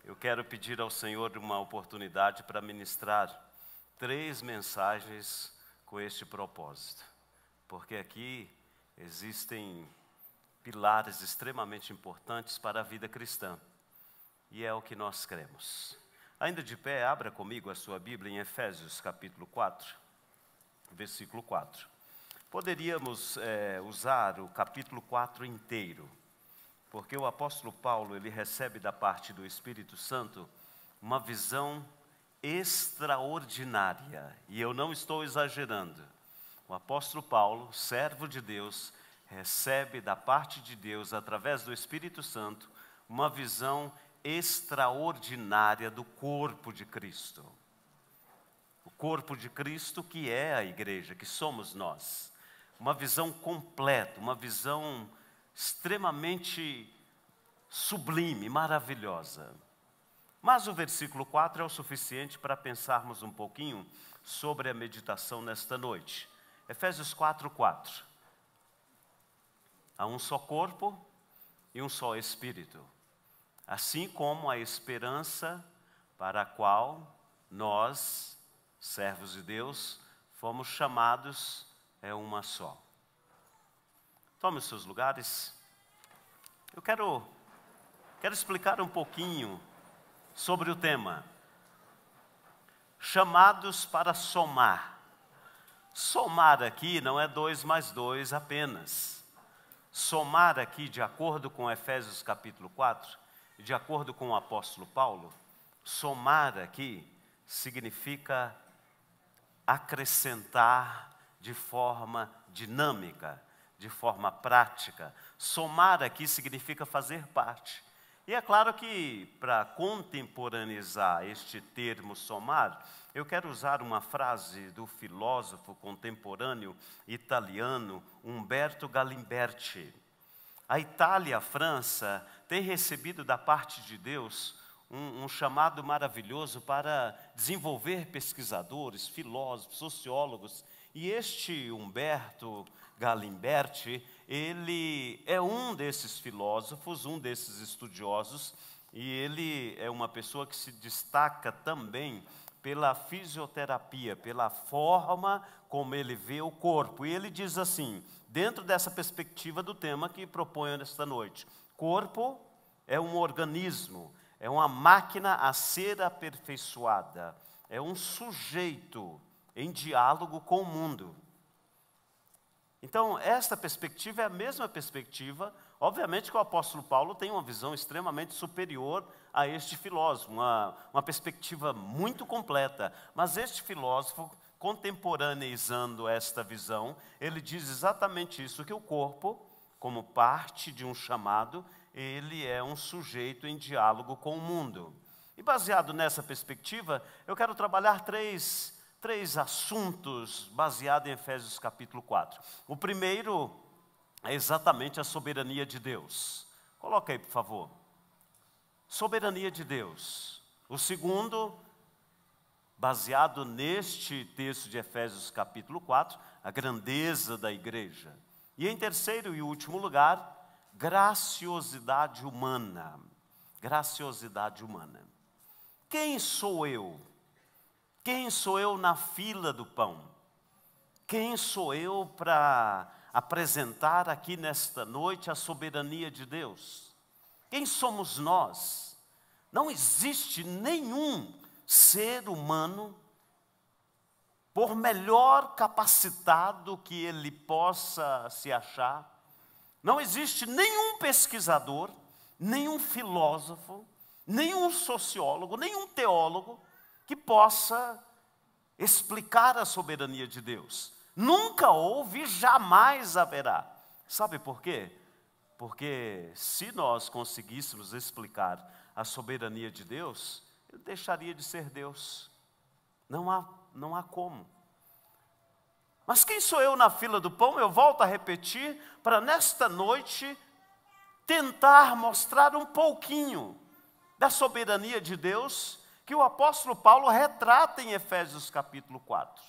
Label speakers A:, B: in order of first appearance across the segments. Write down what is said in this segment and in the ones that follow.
A: Eu quero pedir ao Senhor uma oportunidade para ministrar 3 mensagens com este propósito, porque aqui existem pilares extremamente importantes para a vida cristã, e é o que nós cremos. Ainda de pé, abra comigo a sua Bíblia em Efésios capítulo 4, versículo 4. Poderíamos usar o capítulo 4 inteiro, porque o apóstolo Paulo, ele recebe da parte do Espírito Santo uma visão extraordinária, e eu não estou exagerando. O apóstolo Paulo, servo de Deus, recebe da parte de Deus, através do Espírito Santo, uma visão extraordinária do corpo de Cristo. O corpo de Cristo que é a igreja, que somos nós. Uma visão completa, uma visão extremamente sublime, maravilhosa. Mas o versículo 4 é o suficiente para pensarmos um pouquinho sobre a meditação nesta noite. Efésios 4:4. Há um só corpo e um só Espírito, assim como a esperança para a qual nós, servos de Deus, fomos chamados é uma só. Tome os seus lugares. Eu quero explicar um pouquinho sobre o tema. Chamados para somar. Somar aqui não é 2 mais 2 apenas. Somar aqui, de acordo com Efésios capítulo 4, e de acordo com o apóstolo Paulo, somar aqui significa acrescentar de forma dinâmica, de forma prática. Somar aqui significa fazer parte. E é claro que, para contemporaneizar este termo somar, eu quero usar uma frase do filósofo contemporâneo italiano Umberto Galimberti. A Itália e a França têm recebido da parte de Deus um chamado maravilhoso para desenvolver pesquisadores, filósofos, sociólogos. E este Umberto Galimberti, ele é um desses filósofos, um desses estudiosos, e ele é uma pessoa que se destaca também pela fisioterapia, pela forma como ele vê o corpo. E ele diz assim, dentro dessa perspectiva do tema que proponho nesta noite: corpo é um organismo, é uma máquina a ser aperfeiçoada, é um sujeito em diálogo com o mundo. Então, esta perspectiva é a mesma perspectiva, obviamente que o apóstolo Paulo tem uma visão extremamente superior a este filósofo, uma perspectiva muito completa, mas este filósofo, contemporaneizando esta visão, ele diz exatamente isso, que o corpo, como parte de um chamado, ele é um sujeito em diálogo com o mundo. E baseado nessa perspectiva, eu quero trabalhar três assuntos baseados em Efésios capítulo 4. O primeiro é exatamente a soberania de Deus. Coloca aí, por favor. Soberania de Deus. O segundo, baseado neste texto de Efésios capítulo 4, a grandeza da igreja. E em terceiro e último lugar, graciosidade humana. Graciosidade humana. Quem sou eu? Quem sou eu na fila do pão? Quem sou eu para apresentar aqui nesta noite a soberania de Deus? Quem somos nós? Não existe nenhum ser humano, por melhor capacitado que ele possa se achar, não existe nenhum pesquisador, nenhum filósofo, nenhum sociólogo, nenhum teólogo que possa explicar a soberania de Deus. Nunca houve e jamais haverá. Sabe por quê? Porque se nós conseguíssemos explicar a soberania de Deus, ele deixaria de ser Deus. Não há como. Mas quem sou eu na fila do pão? Eu volto a repetir, para nesta noite tentar mostrar um pouquinho da soberania de Deus que o apóstolo Paulo retrata em Efésios capítulo 4.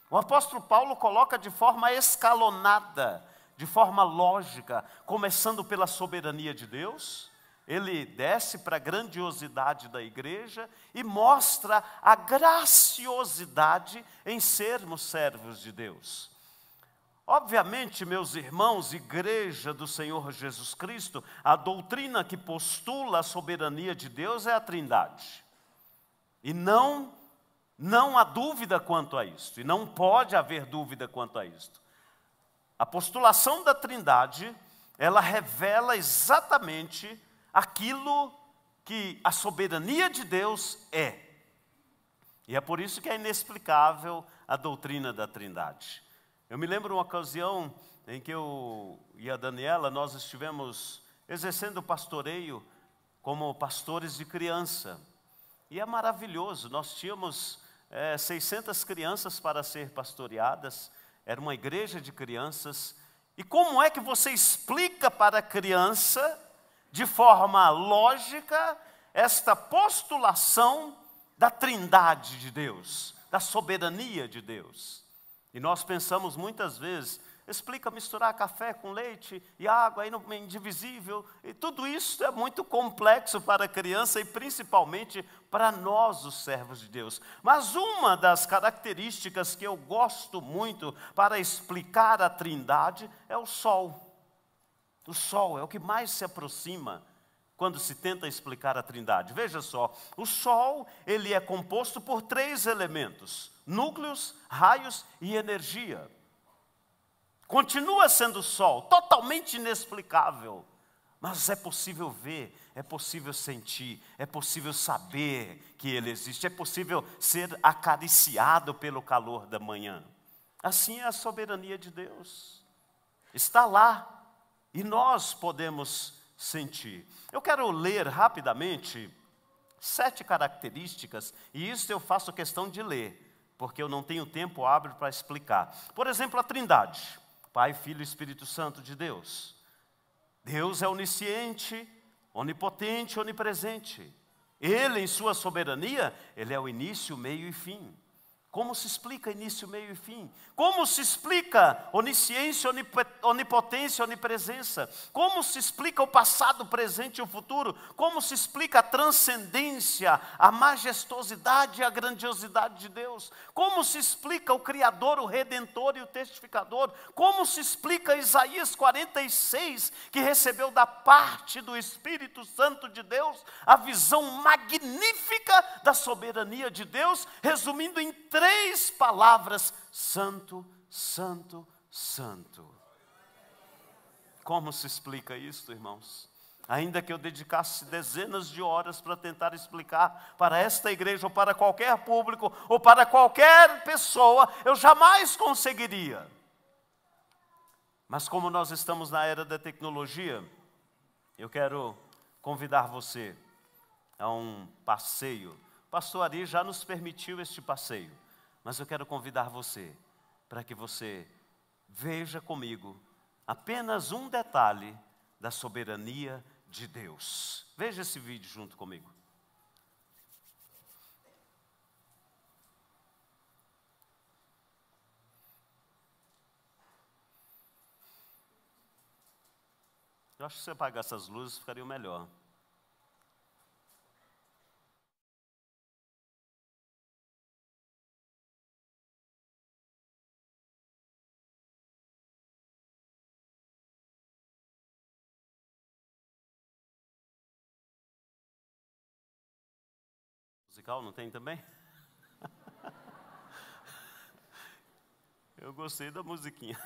A: O apóstolo Paulo coloca de forma escalonada, de forma lógica, começando pela soberania de Deus, ele desce para a grandiosidade da igreja e mostra a graciosidade em sermos servos de Deus. Obviamente, meus irmãos, igreja do Senhor Jesus Cristo, a doutrina que postula a soberania de Deus é a Trindade. E não há dúvida quanto a isto, e não pode haver dúvida quanto a isto. A postulação da Trindade, ela revela exatamente aquilo que a soberania de Deus é. E é por isso que é inexplicável a doutrina da Trindade. Eu me lembro uma ocasião em que eu e a Daniela, nós estivemos exercendo o pastoreio como pastores de criança. E é maravilhoso, nós tínhamos 600 crianças para ser pastoreadas, era uma igreja de crianças. E como é que você explica para a criança, de forma lógica, esta postulação da Trindade de Deus, da soberania de Deus? E nós pensamos muitas vezes, explica misturar café com leite e água, aí no indivisível, e tudo isso é muito complexo para a criança e principalmente para nós, os servos de Deus. Mas uma das características que eu gosto muito para explicar a Trindade é o sol. O sol é o que mais se aproxima quando se tenta explicar a Trindade. Veja só, o sol, ele é composto por 3 elementos: núcleos, raios e energia. Continua sendo o sol, totalmente inexplicável, mas é possível ver, é possível sentir, é possível saber que ele existe, é possível ser acariciado pelo calor da manhã. Assim é a soberania de Deus, está lá e nós podemos sentir. Eu quero ler rapidamente 7 características, e isso eu faço questão de ler, porque eu não tenho tempo hábil para explicar. Por exemplo, a Trindade, Pai, Filho e Espírito Santo de Deus. Deus é onisciente, onipotente, onipresente. Ele, em sua soberania, ele é o início, meio e fim. Como se explica início, meio e fim? Como se explica onisciência, onipotência, onipresença? Como se explica o passado, o presente e o futuro? Como se explica a transcendência, a majestosidade e a grandiosidade de Deus? Como se explica o Criador, o Redentor e o Testificador? Como se explica Isaías 46, que recebeu da parte do Espírito Santo de Deus a visão magnífica da soberania de Deus, resumindo em 3 palavras: Santo, Santo, Santo. Como se explica isso, irmãos? Ainda que eu dedicasse dezenas de horas para tentar explicar para esta igreja, ou para qualquer público, ou para qualquer pessoa, eu jamais conseguiria. Mas como nós estamos na era da tecnologia, eu quero convidar você a um passeio. O pastor Ari já nos permitiu este passeio, mas eu quero convidar você para que você veja comigo apenas um detalhe da soberania de Deus. Veja esse vídeo junto comigo. Eu acho que se você apagar essas luzes ficaria melhor. Musical não tem também? Eu gostei da musiquinha.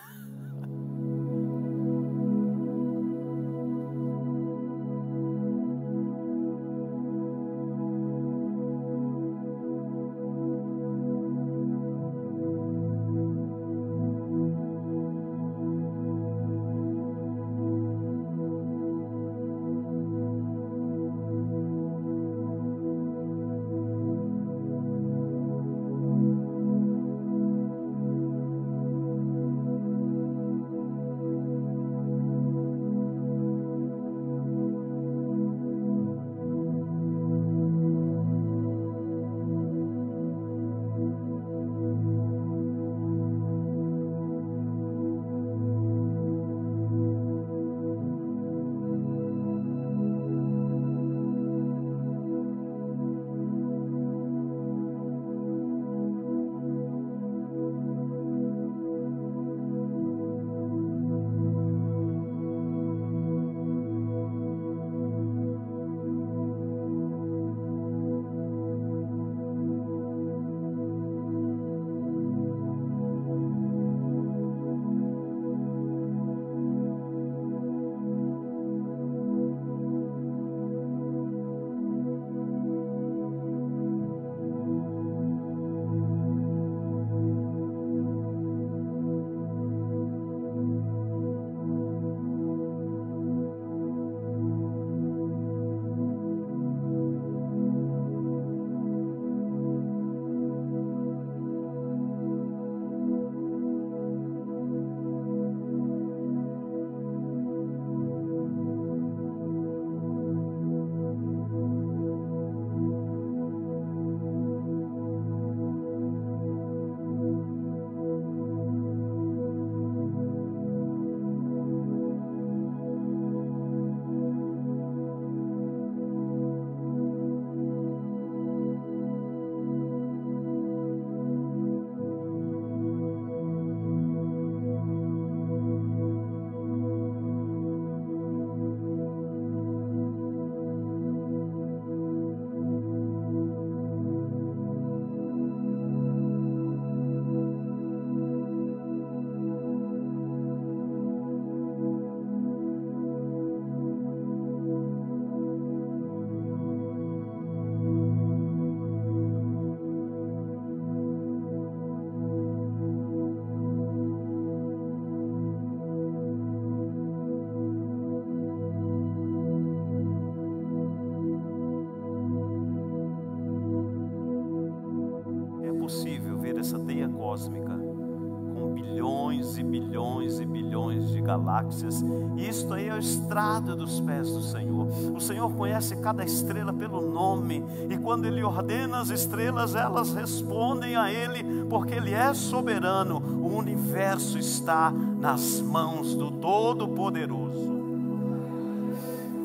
A: essa teia cósmica, com bilhões e bilhões e bilhões de galáxias. E isto aí é o estrado dos pés do Senhor. O Senhor conhece cada estrela pelo nome, e quando Ele ordena as estrelas, elas respondem a Ele, porque Ele é soberano. O universo está nas mãos do Todo-Poderoso.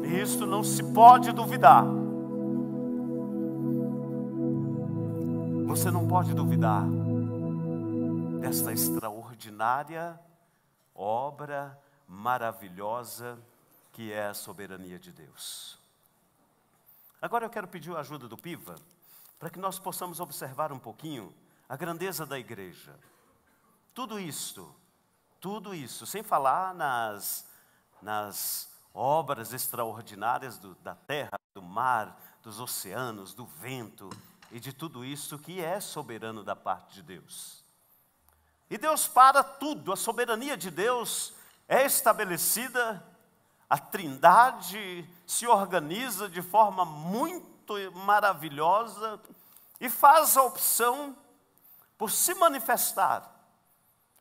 A: E isto não se pode duvidar. Você não pode duvidar desta extraordinária obra maravilhosa que é a soberania de Deus. Agora eu quero pedir a ajuda do Piva, para que nós possamos observar um pouquinho a grandeza da igreja. Tudo isso, sem falar nas obras extraordinárias da terra, do mar, dos oceanos, do vento, e de tudo isso que é soberano da parte de Deus. E Deus para tudo, a soberania de Deus é estabelecida, a Trindade se organiza de forma muito maravilhosa e faz a opção por se manifestar,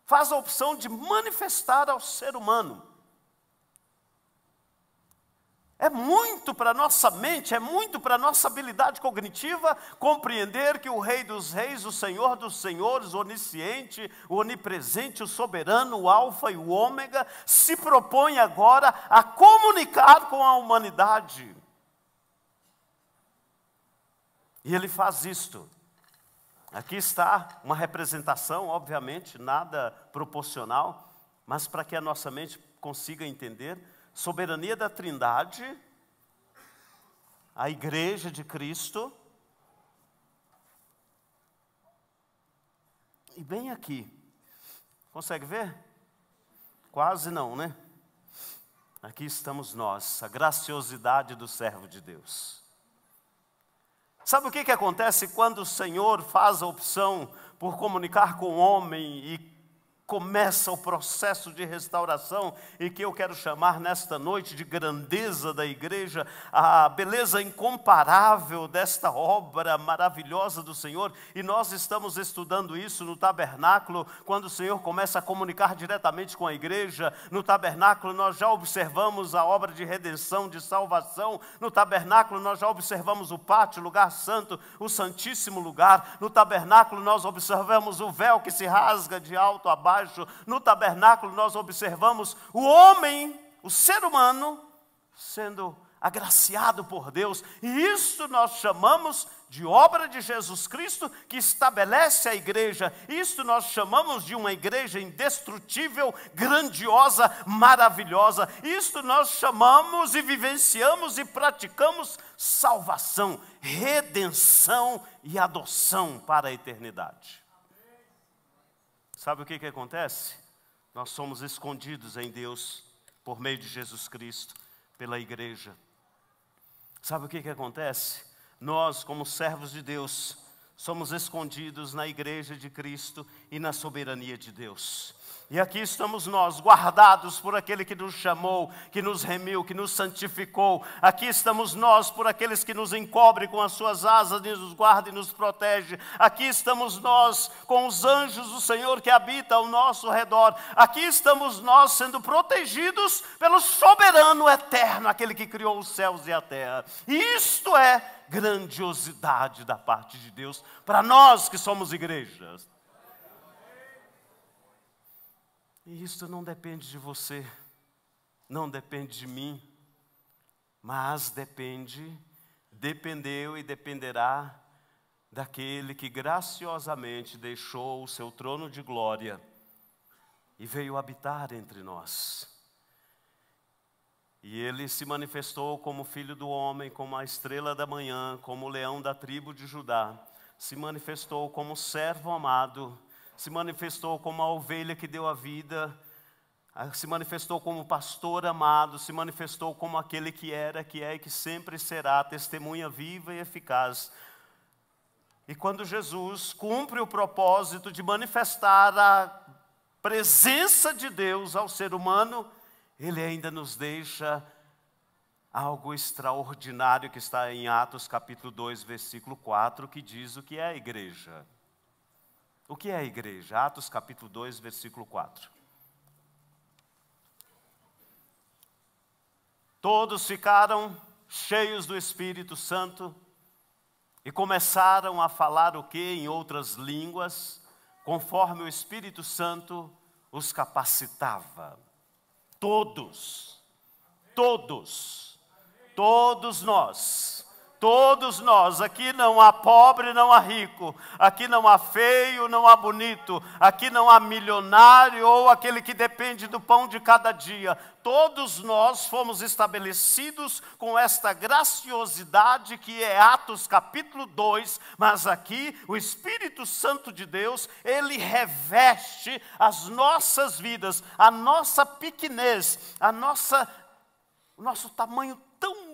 A: faz a opção de manifestar ao ser humano. É muito para a nossa mente, é muito para a nossa habilidade cognitiva compreender que o Rei dos Reis, o Senhor dos Senhores, o onisciente, o onipresente, o soberano, o alfa e o ômega, se propõe agora a comunicar com a humanidade. E Ele faz isto. Aqui está uma representação, obviamente, nada proporcional, mas para que a nossa mente consiga entender. Soberania da Trindade, a igreja de Cristo, e bem aqui, consegue ver? Quase não, né? Aqui estamos nós, a graciosidade do servo de Deus. Sabe o que acontece quando o Senhor faz a opção por comunicar com o homem e começa o processo de restauração, e que eu quero chamar nesta noite de grandeza da igreja, a beleza incomparável desta obra maravilhosa do Senhor? E nós estamos estudando isso no tabernáculo, quando o Senhor começa a comunicar diretamente com a igreja. No tabernáculo nós já observamos a obra de redenção, de salvação. No tabernáculo nós já observamos o pátio, o lugar santo, o santíssimo lugar. No tabernáculo nós observamos o véu que se rasga de alto a baixo. No tabernáculo nós observamos o homem, o ser humano, sendo agraciado por Deus. E isso nós chamamos de obra de Jesus Cristo, que estabelece a igreja. Isto nós chamamos de uma igreja indestrutível, grandiosa, maravilhosa. Isto nós chamamos e vivenciamos e praticamos salvação, redenção e adoção para a eternidade. Sabe o que acontece? Nós somos escondidos em Deus por meio de Jesus Cristo, pela igreja. Sabe o que acontece? Nós, como servos de Deus, somos escondidos na igreja de Cristo e na soberania de Deus. E aqui estamos nós, guardados por aquele que nos chamou, que nos remiu, que nos santificou. Aqui estamos nós, por aqueles que nos encobre com as suas asas, e nos guarda e nos protege. Aqui estamos nós, com os anjos do Senhor que habita ao nosso redor. Aqui estamos nós, sendo protegidos pelo soberano eterno, aquele que criou os céus e a terra. E isto é grandiosidade da parte de Deus, para nós que somos igrejas. E isso não depende de você, não depende de mim, mas dependeu e dependerá daquele que graciosamente deixou o seu trono de glória e veio habitar entre nós. E Ele se manifestou como Filho do homem, como a estrela da manhã, como o leão da tribo de Judá. Se manifestou como servo amado, se manifestou como a ovelha que deu a vida, se manifestou como pastor amado, se manifestou como aquele que era, que é e que sempre será, testemunha viva e eficaz. E quando Jesus cumpre o propósito de manifestar a presença de Deus ao ser humano, Ele ainda nos deixa algo extraordinário que está em Atos capítulo 2, versículo 4, que diz o que é a igreja. O que é a igreja? Atos capítulo 2, versículo 4. Todos ficaram cheios do Espírito Santo e começaram a falar o que em outras línguas, conforme o Espírito Santo os capacitava. Todos nós, aqui não há pobre, não há rico, aqui não há feio, não há bonito, aqui não há milionário ou aquele que depende do pão de cada dia. Todos nós fomos estabelecidos com esta graciosidade que é Atos capítulo 2, mas aqui o Espírito Santo de Deus, ele reveste as nossas vidas, a nossa pequenez, o nosso tamanho tão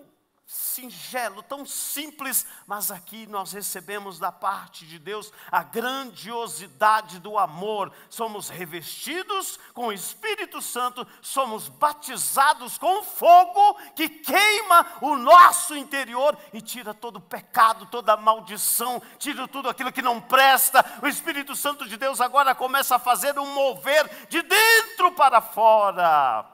A: singelo, tão simples, mas aqui nós recebemos da parte de Deus a grandiosidade do amor. Somos revestidos com o Espírito Santo, somos batizados com fogo que queima o nosso interior e tira todo o pecado, toda a maldição, tira tudo aquilo que não presta. O Espírito Santo de Deus agora começa a fazer um mover de dentro para fora.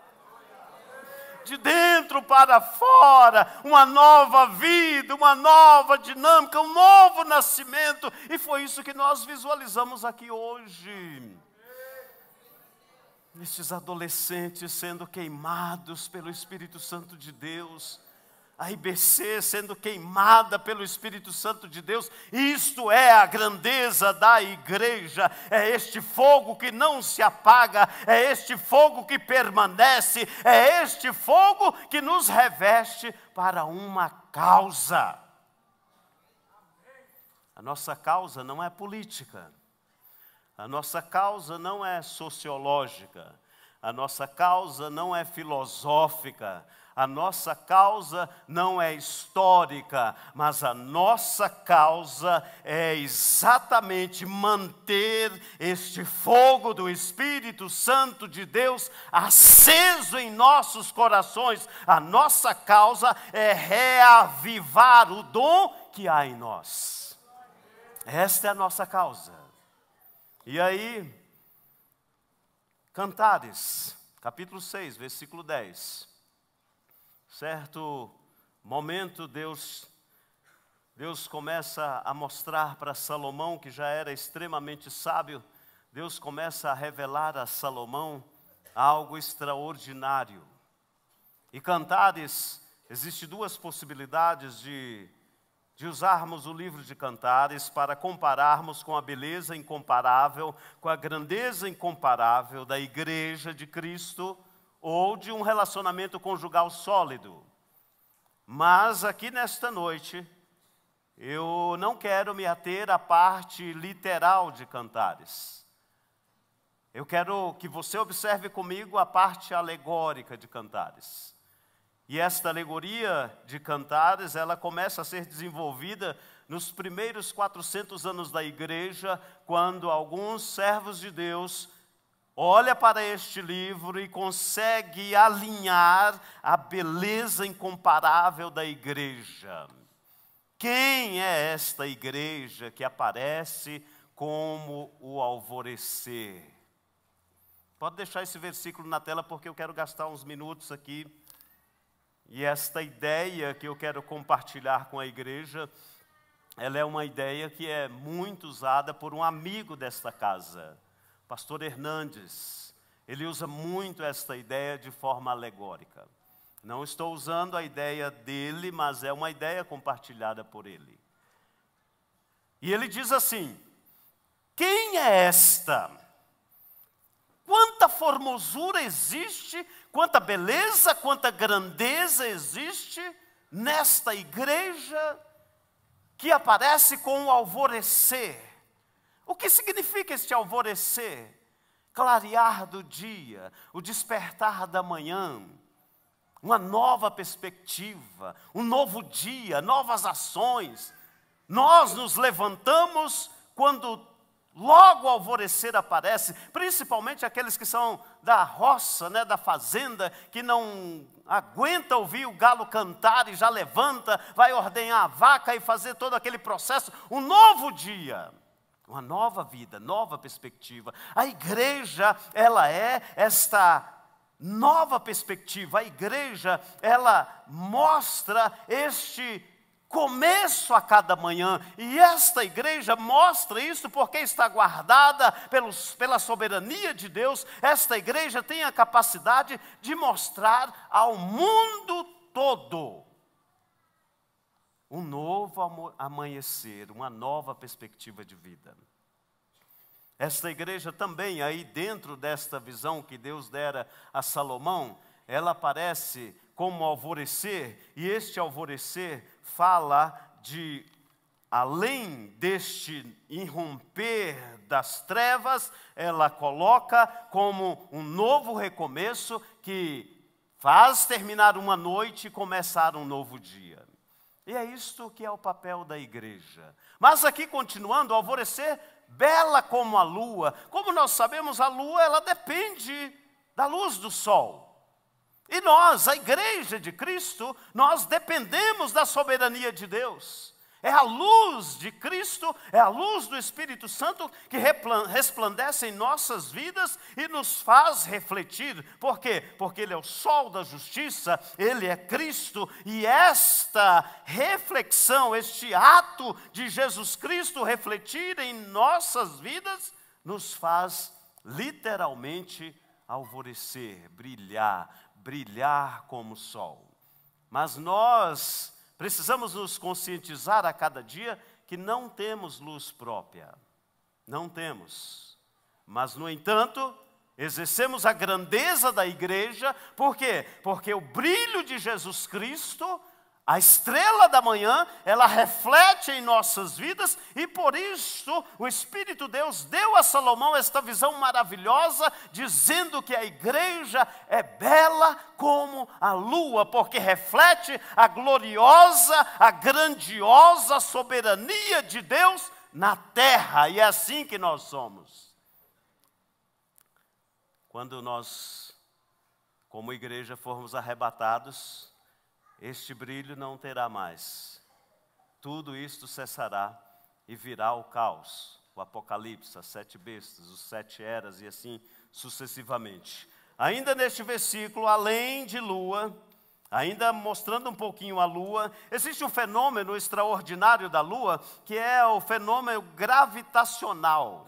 A: De dentro para fora, uma nova vida, uma nova dinâmica, um novo nascimento. E foi isso que nós visualizamos aqui hoje. Estes adolescentes sendo queimados pelo Espírito Santo de Deus. A IBC sendo queimada pelo Espírito Santo de Deus. Isto é a grandeza da igreja. É este fogo que não se apaga, é este fogo que permanece, é este fogo que nos reveste para uma causa. A nossa causa não é política, a nossa causa não é sociológica, a nossa causa não é filosófica, a nossa causa não é histórica, mas a nossa causa é exatamente manter este fogo do Espírito Santo de Deus aceso em nossos corações. A nossa causa é reavivar o dom que há em nós. Esta é a nossa causa. E aí, Cantares, capítulo 6, versículo 10. Certo momento, Deus começa a mostrar para Salomão, que já era extremamente sábio, Deus começa a revelar a Salomão algo extraordinário. E Cantares, existem duas possibilidades de usarmos o livro de Cantares para compararmos com a beleza incomparável, com a grandeza incomparável da igreja de Cristo, ou de um relacionamento conjugal sólido. Mas aqui nesta noite, eu não quero me ater à parte literal de Cantares. Eu quero que você observe comigo a parte alegórica de Cantares. E esta alegoria de Cantares, ela começa a ser desenvolvida nos primeiros 400 anos da igreja, quando alguns servos de Deus olha para este livro e consegue alinhar a beleza incomparável da igreja. Quem é esta igreja que aparece como o alvorecer? Pode deixar esse versículo na tela porque eu quero gastar uns minutos aqui. E esta ideia que eu quero compartilhar com a igreja, ela é uma ideia que é muito usada por um amigo desta casa, Pastor Hernandes. Ele usa muito esta ideia de forma alegórica. Não estou usando a ideia dele, mas é uma ideia compartilhada por ele. E ele diz assim: quem é esta? Quanta formosura existe, quanta beleza, quanta grandeza existe nesta igreja que aparece com o alvorecer. O que significa este alvorecer? Clarear do dia, o despertar da manhã, uma nova perspectiva, um novo dia, novas ações. Nós nos levantamos quando logo o alvorecer aparece, principalmente aqueles que são da roça, da fazenda, que não aguenta ouvir o galo cantar e já levanta, vai ordenhar a vaca e fazer todo aquele processo. Um novo dia. uma nova vida, nova perspectiva. A igreja, ela é esta nova perspectiva. A igreja, ela mostra este começo a cada manhã, e esta igreja mostra isso porque está guardada pela soberania de Deus. Esta igreja tem a capacidade de mostrar ao mundo todo um novo amanhecer, uma nova perspectiva de vida. Esta igreja também, aí dentro desta visão que Deus dera a Salomão, ela aparece como alvorecer, e este alvorecer fala de, além deste irromper das trevas, ela coloca como um novo recomeço que faz terminar uma noite e começar um novo dia. E é isto que é o papel da igreja. Mas aqui continuando, o alvorecer, bela como a lua. Como nós sabemos, a lua ela depende da luz do sol. E nós, a igreja de Cristo, nós dependemos da soberania de Deus. É a luz de Cristo, é a luz do Espírito Santo que resplandece em nossas vidas e nos faz refletir. Por quê? Porque Ele é o sol da justiça, Ele é Cristo, e esta reflexão, este ato de Jesus Cristo refletir em nossas vidas, nos faz literalmente alvorecer, brilhar como o sol. Mas nós precisamos nos conscientizar a cada dia que não temos luz própria. Não temos. Mas, no entanto, exercemos a grandeza da igreja. Por quê? Porque o brilho de Jesus Cristo, a estrela da manhã, ela reflete em nossas vidas, e por isso o Espírito de Deus deu a Salomão esta visão maravilhosa, dizendo que a igreja é bela como a lua, porque reflete a gloriosa, a grandiosa soberania de Deus na terra, e é assim que nós somos. Quando nós, como igreja, formos arrebatados, este brilho não terá mais. Tudo isto cessará e virá o caos, o apocalipse, as 7 bestas, os 7 eras e assim sucessivamente. Ainda neste versículo, além de lua, ainda mostrando um pouquinho a lua, existe um fenômeno extraordinário da lua, que é o fenômeno gravitacional.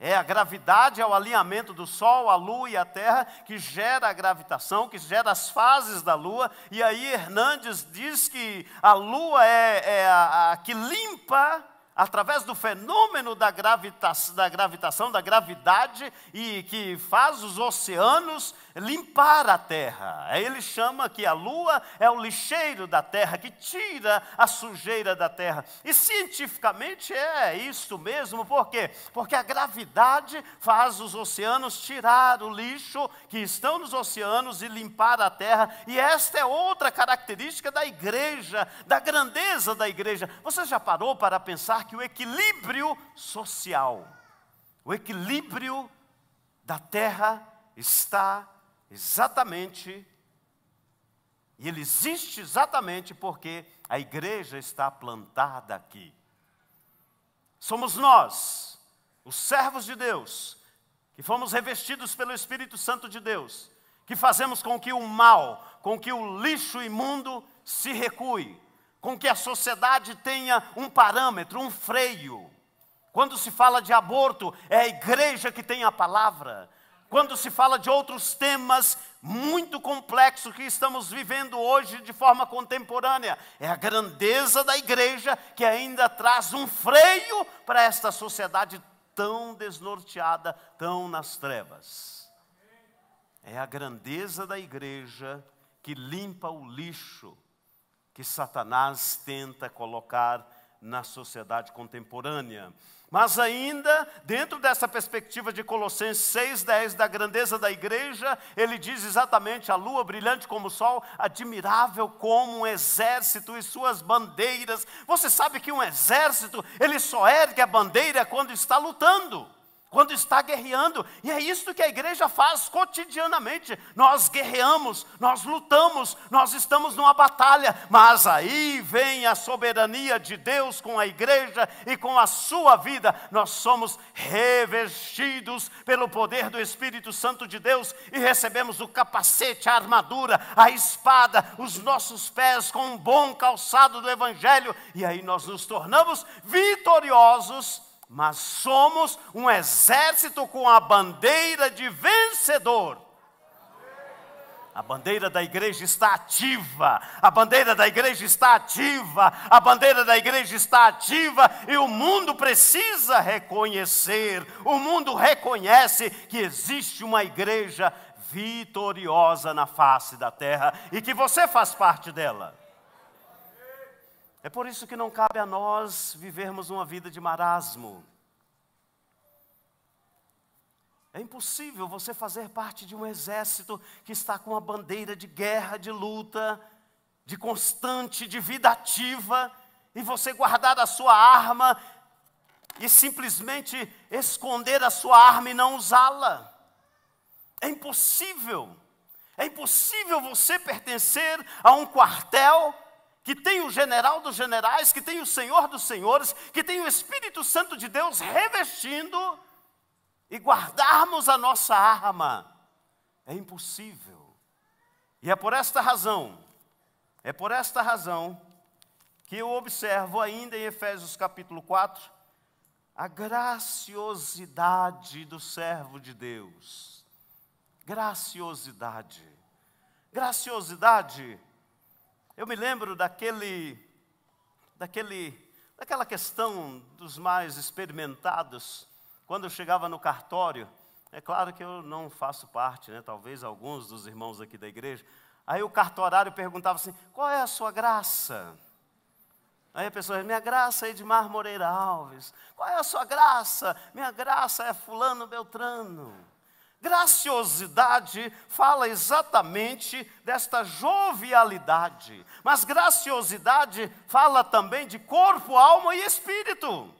A: É a gravidade, é o alinhamento do Sol, a Lua e a Terra que gera a gravitação, que gera as fases da Lua. E aí Hernandes diz que a Lua é a que limpa, através do fenômeno da gravitação, da gravidade, e que faz os oceanos limpar a terra. Ele chama que a lua é o lixeiro da terra, que tira a sujeira da terra. E cientificamente é isso mesmo. Por quê? Porque a gravidade faz os oceanos tirar o lixo que estão nos oceanos e limpar a terra. E esta é outra característica da igreja, da grandeza da igreja. Você já parou para pensar que o equilíbrio social, o equilíbrio da terra está exatamente, e ele existe exatamente porque a igreja está plantada aqui. Somos nós, os servos de Deus, que fomos revestidos pelo Espírito Santo de Deus, que fazemos com que o mal, com que o lixo imundo se recue, com que a sociedade tenha um parâmetro, um freio. Quando se fala de aborto, é a igreja que tem a palavra. Quando se fala de outros temas muito complexos que estamos vivendo hoje de forma contemporânea, é a grandeza da igreja que ainda traz um freio para esta sociedade tão desnorteada, tão nas trevas. É a grandeza da igreja que limpa o lixo que Satanás tenta colocar na sociedade contemporânea. Mas ainda, dentro dessa perspectiva de Colossenses 6:10, da grandeza da igreja, ele diz exatamente: a lua brilhante como o sol, admirável como um exército e suas bandeiras. Você sabe que um exército, ele só ergue a bandeira quando está lutando. quando está guerreando, e é isso que a igreja faz cotidianamente. Nós guerreamos, nós lutamos, nós estamos numa batalha, mas aí vem a soberania de Deus com a igreja e com a sua vida. Nós somos revestidos pelo poder do Espírito Santo de Deus e recebemos o capacete, a armadura, a espada, os nossos pés com um bom calçado do Evangelho, e aí nós nos tornamos vitoriosos. Mas somos um exército com a bandeira de vencedor. A bandeira da igreja está ativa, a bandeira da igreja está ativa, a bandeira da igreja está ativa, e o mundo precisa reconhecer, o mundo reconhece que existe uma igreja vitoriosa na face da terra, e que você faz parte dela. É por isso que não cabe a nós vivermos uma vida de marasmo. É impossível você fazer parte de um exército que está com uma bandeira de guerra, de luta, de constante, de vida ativa, e você guardar a sua arma e simplesmente esconder a sua arma e não usá-la. É impossível. É impossível você pertencer a um quartel que tem o general dos generais, que tem o Senhor dos senhores, que tem o Espírito Santo de Deus revestindo, e guardarmos a nossa arma. É impossível. E é por esta razão que eu observo ainda em Efésios capítulo 4, a graciosidade do servo de Deus. Graciosidade. Graciosidade. Eu me lembro daquela questão dos mais experimentados, quando eu chegava no cartório. É claro que eu não faço parte, né? Talvez alguns dos irmãos aqui da igreja. Aí o cartorário perguntava assim: qual é a sua graça? Aí a pessoa diz: minha graça é Edmar Moreira Alves. Qual é a sua graça? Minha graça é fulano Beltrano. Graciosidade fala exatamente desta jovialidade, mas graciosidade fala também de corpo, alma e espírito.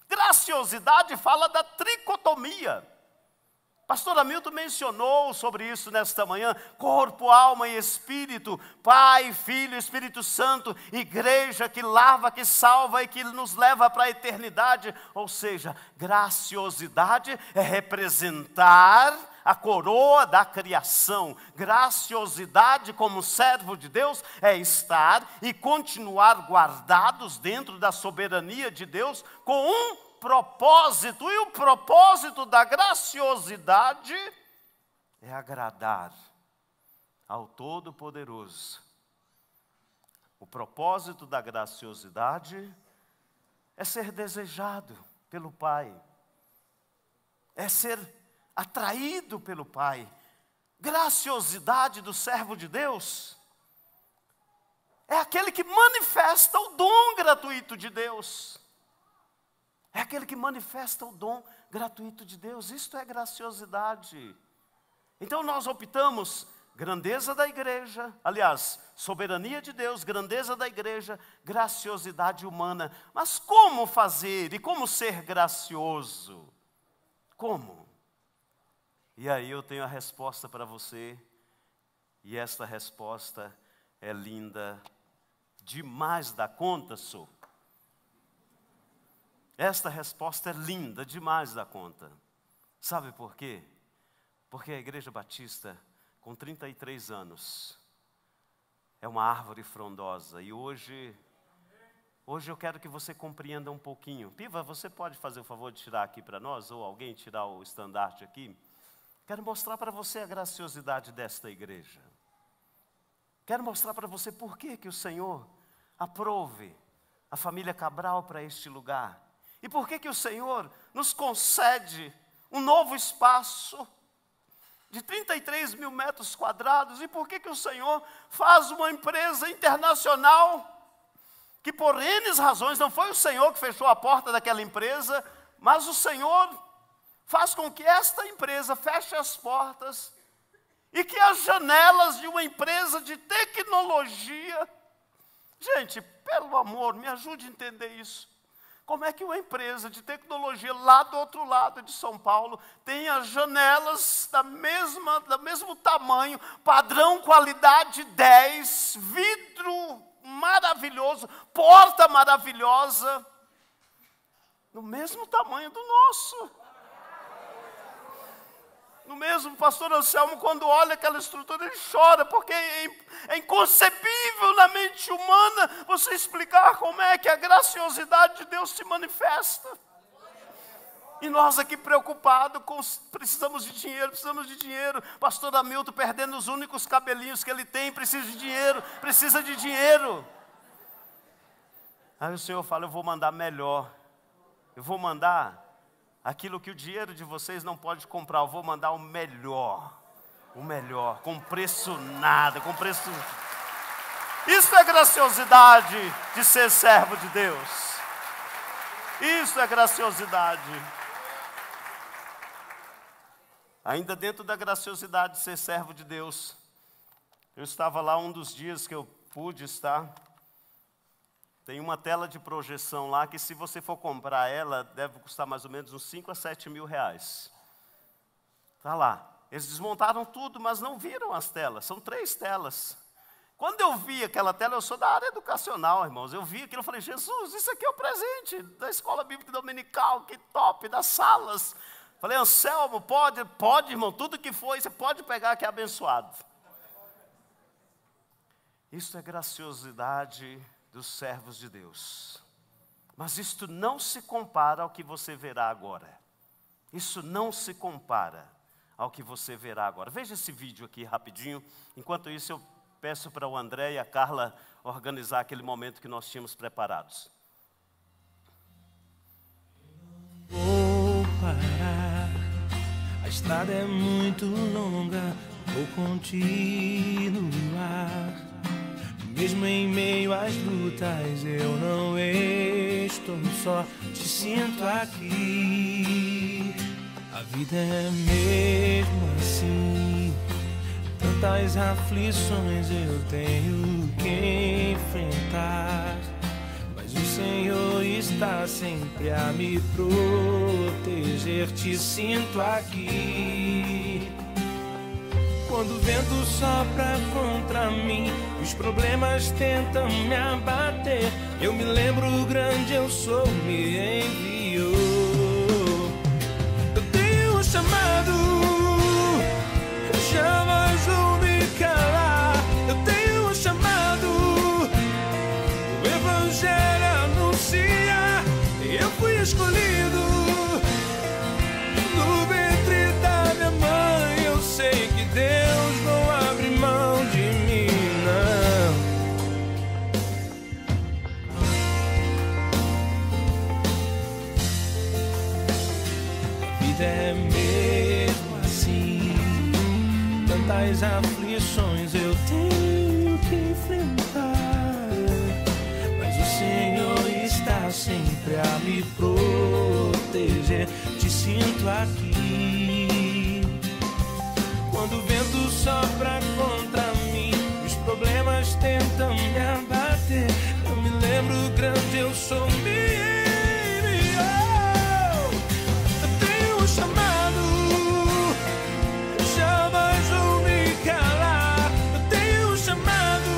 A: Graciosidade fala da tricotomia. Pastor Hamilton mencionou sobre isso nesta manhã: corpo, alma e espírito, Pai, Filho, Espírito Santo, igreja que lava, que salva e que nos leva para a eternidade. Ou seja, graciosidade é representar a coroa da criação. Graciosidade como servo de Deus é estar e continuar guardados dentro da soberania de Deus com um propósito, e o propósito da graciosidade é agradar ao Todo-Poderoso. O propósito da graciosidade é ser desejado pelo Pai, é ser atraído pelo Pai. Graciosidade do servo de Deus é aquele que manifesta o dom gratuito de Deus. É aquele que manifesta o dom gratuito de Deus. Isto é graciosidade. Então nós optamos grandeza da igreja, aliás, soberania de Deus, grandeza da igreja, graciosidade humana. Mas como fazer e como ser gracioso? Como? E aí eu tenho a resposta para você, e esta resposta é linda demais da conta, sou. Esta resposta é linda demais da conta. Sabe por quê? Porque a Igreja Batista, com 33 anos, é uma árvore frondosa. E hoje eu quero que você compreenda um pouquinho. Piva, você pode fazer o favor de tirar aqui para nós? Ou alguém tirar o estandarte aqui? Quero mostrar para você a graciosidade desta igreja. Quero mostrar para você por que o Senhor aprove a família Cabral para este lugar. E por que o Senhor nos concede um novo espaço de 33 mil metros quadrados? E por que o Senhor faz uma empresa internacional que por N razões, não foi o Senhor que fechou a porta daquela empresa, mas o Senhor faz com que esta empresa feche as portas e que as janelas de uma empresa de tecnologia... Gente, pelo amor, me ajude a entender isso. Como é que uma empresa de tecnologia lá do outro lado de São Paulo tem as janelas do mesmo tamanho, padrão qualidade 10, vidro maravilhoso, porta maravilhosa, no mesmo tamanho do nosso? No mesmo, pastor Anselmo, quando olha aquela estrutura, ele chora, porque é inconcebível na mente humana você explicar como é que a graciosidade de Deus se manifesta. E nós aqui preocupados, precisamos de dinheiro. Pastor Hamilton perdendo os únicos cabelinhos que ele tem, precisa de dinheiro. Aí o Senhor fala, eu vou mandar melhor, eu vou mandar aquilo que o dinheiro de vocês não pode comprar, eu vou mandar o melhor, com preço nada, com preço... Isso é graciosidade de ser servo de Deus. Isso é graciosidade. Ainda dentro da graciosidade de ser servo de Deus, eu estava lá um dos dias que eu pude estar. Tem uma tela de projeção lá que, se você for comprar ela, deve custar mais ou menos uns 5 a 7 mil reais. Está lá. Eles desmontaram tudo, mas não viram as telas. São 3 telas. Quando eu vi aquela tela, eu sou da área educacional, irmãos. Eu vi aquilo e falei, Jesus, isso aqui é o presente da escola bíblica dominical, que top, das salas. Falei, Anselmo, pode, irmão, tudo que foi, você pode pegar que é abençoado. Isso é graciosidade dos servos de Deus. Mas isto não se compara ao que você verá agora. Isso não se compara ao que você verá agora. Veja esse vídeo aqui rapidinho. Enquanto isso, eu peço para o André e a Carla organizar aquele momento que nós tínhamos preparados.
B: Vou parar, a estrada é muito longa, vou continuar. Mesmo em meio às lutas, eu não estou só, te sinto aqui. A vida é mesmo assim, tantas aflições eu tenho que enfrentar. Mas o Senhor está sempre a me proteger, te sinto aqui. Quando o vento sopra contra mim, os problemas tentam me abater, eu me lembro o grande eu sou, me enviou. Eu tenho um chamado, jamais vou me calar. Eu tenho um chamado, o Evangelho anuncia, eu fui escolhido no ventre da minha mãe. Eu sei que Deus não abre mão de mim, não. A vida é mesmo assim, tantas aflições eu tenho que enfrentar, mas o Senhor está sempre a me proteger, te sinto aqui. Quando o vento sopra contra mim, os problemas tentam me abater, eu me lembro grande eu sou, me enviou. Eu tenho um chamado, jamais vou me calar. Eu tenho um chamado,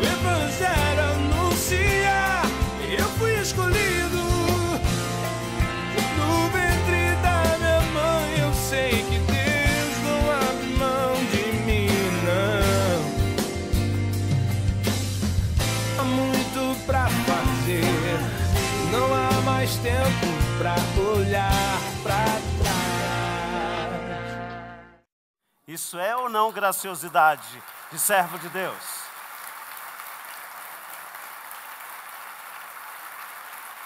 B: o Evangelho anuncia, eu fui escolhido no ventre da minha mãe. Eu sei que Deus não abre mão de mim, não. Há muito pra fazer, não há mais tempo pra olhar pra trás.
A: Isso é ou não graciosidade de servo de Deus?